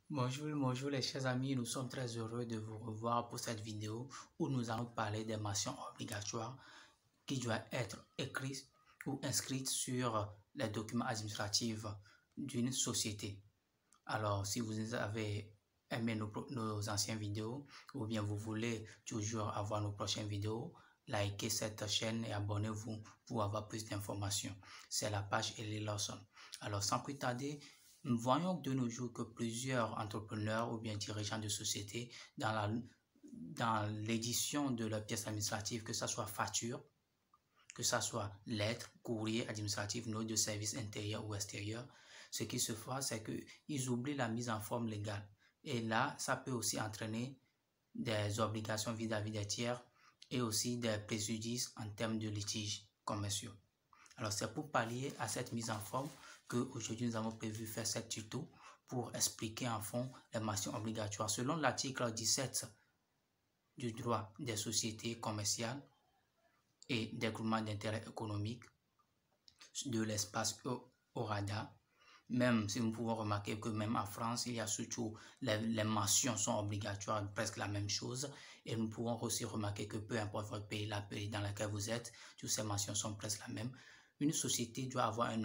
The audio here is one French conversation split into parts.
Bonjour les chers amis, nous sommes très heureux de vous revoir pour cette vidéo où nous allons parler des mentions obligatoires qui doivent être écrites ou inscrites sur les documents administratifs d'une société. Alors, si vous avez aimé nos anciennes vidéos ou bien vous voulez toujours avoir nos prochaines vidéos, likez cette chaîne et abonnez-vous pour avoir plus d'informations. C'est la page Ellie Lawson. Alors, sans plus tarder, nous voyons de nos jours que plusieurs entrepreneurs ou bien dirigeants de sociétés, dans l'édition de leurs pièces administratives, que ce soit facture, que ce soit lettre, courrier administratif, note de service intérieur ou extérieur, ce qui se fait, c'est qu'ils oublient la mise en forme légale. Et là, ça peut aussi entraîner des obligations vis-à-vis des tiers et aussi des préjudices en termes de litiges commerciaux. Alors, c'est pour pallier à cette mise en forme qu'aujourd'hui, nous avons prévu faire cette tuto pour expliquer en fond les mentions obligatoires. Selon l'article 17 du droit des sociétés commerciales et des groupements d'intérêt économique de l'espace ORADA, même si nous pouvons remarquer que même en France, il y a surtout les mentions sont obligatoires, presque la même chose. Et nous pouvons aussi remarquer que peu importe votre pays, la pays dans lequel vous êtes, toutes ces mentions sont presque la même. Une société doit avoir un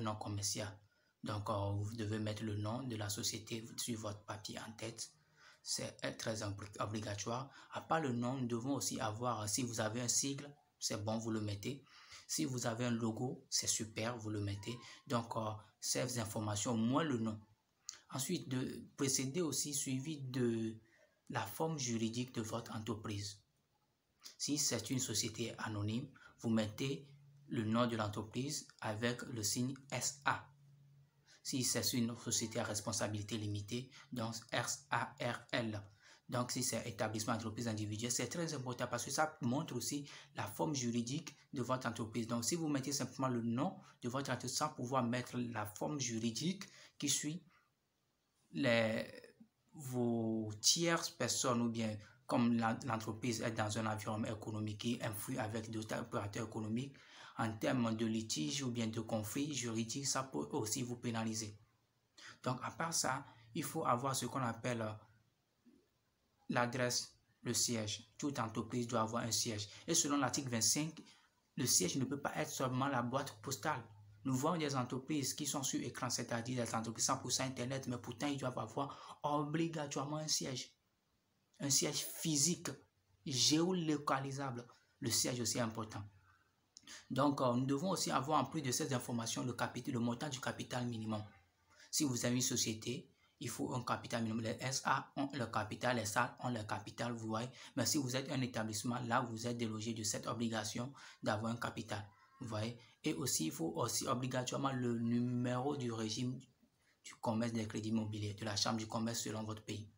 nom commercial. Donc, vous devez mettre le nom de la société sur votre papier en tête. C'est très obligatoire. À part le nom, nous devons aussi avoir, si vous avez un sigle, c'est bon, vous le mettez. Si vous avez un logo, c'est super, vous le mettez. Donc, ces informations, au moins le nom. Ensuite, de précéder aussi suivi de la forme juridique de votre entreprise. Si c'est une société anonyme, vous mettez le nom de l'entreprise avec le signe SA. Si c'est une société à responsabilité limitée, donc SARL. Donc, si c'est établissement entreprise individuelle, c'est très important parce que ça montre aussi la forme juridique de votre entreprise. Donc, si vous mettez simplement le nom de votre entreprise sans pouvoir mettre la forme juridique qui suit vos tierces personnes ou bien comme l'entreprise est dans un environnement économique qui influe avec d'autres opérateurs économiques, en termes de litige ou bien de conflit juridique, ça peut aussi vous pénaliser. Donc, à part ça, il faut avoir ce qu'on appelle l'adresse, le siège. Toute entreprise doit avoir un siège. Et selon l'article 25, le siège ne peut pas être seulement la boîte postale. Nous voyons des entreprises qui sont sur écran, c'est-à-dire des entreprises 100% Internet, mais pourtant ils doivent avoir obligatoirement un siège physique, géolocalisable. Le siège aussi est important. Donc, nous devons aussi avoir, en plus de ces informations, le montant du capital minimum. Si vous avez une société, il faut un capital minimum. Les SA ont le capital, les SAL ont le capital, vous voyez. Mais si vous êtes un établissement, là, vous êtes délogé de cette obligation d'avoir un capital, vous voyez. Et aussi, il faut aussi obligatoirement le numéro du régime du commerce des crédits immobiliers, de la chambre du commerce selon votre pays.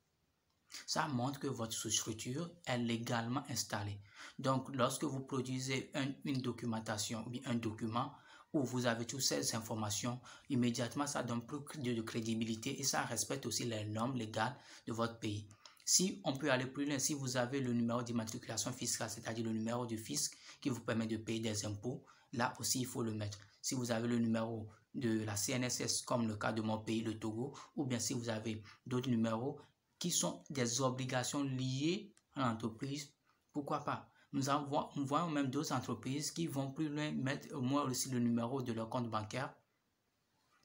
Ça montre que votre structure est légalement installée. Donc, lorsque vous produisez une documentation ou un document où vous avez toutes ces informations, immédiatement, ça donne plus de crédibilité et ça respecte aussi les normes légales de votre pays. Si on peut aller plus loin, si vous avez le numéro d'immatriculation fiscale, c'est-à-dire le numéro du fisc qui vous permet de payer des impôts, là aussi, il faut le mettre. Si vous avez le numéro de la CNSS, comme le cas de mon pays, le Togo, ou bien si vous avez d'autres numéros qui sont des obligations liées à l'entreprise, pourquoi pas? Nous voyons même d'autres entreprises qui vont plus loin, mettre au moins aussi le numéro de leur compte bancaire,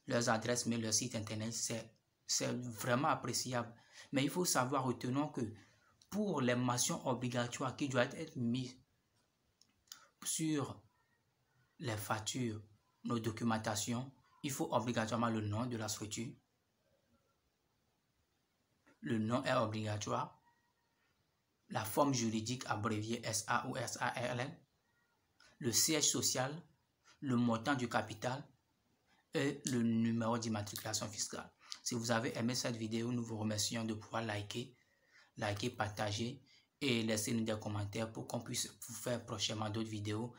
leurs adresses, mais leur site internet, c'est vraiment appréciable. Mais il faut savoir, retenons que pour les mentions obligatoires qui doivent être mises sur les factures, nos documentations, il faut obligatoirement le nom de la structure. Le nom est obligatoire. La forme juridique abréviée SA ou SARL, le siège social, le montant du capital et le numéro d'immatriculation fiscale. Si vous avez aimé cette vidéo, nous vous remercions de pouvoir liker, partager et laisser-nous des commentaires pour qu'on puisse vous faire prochainement d'autres vidéos.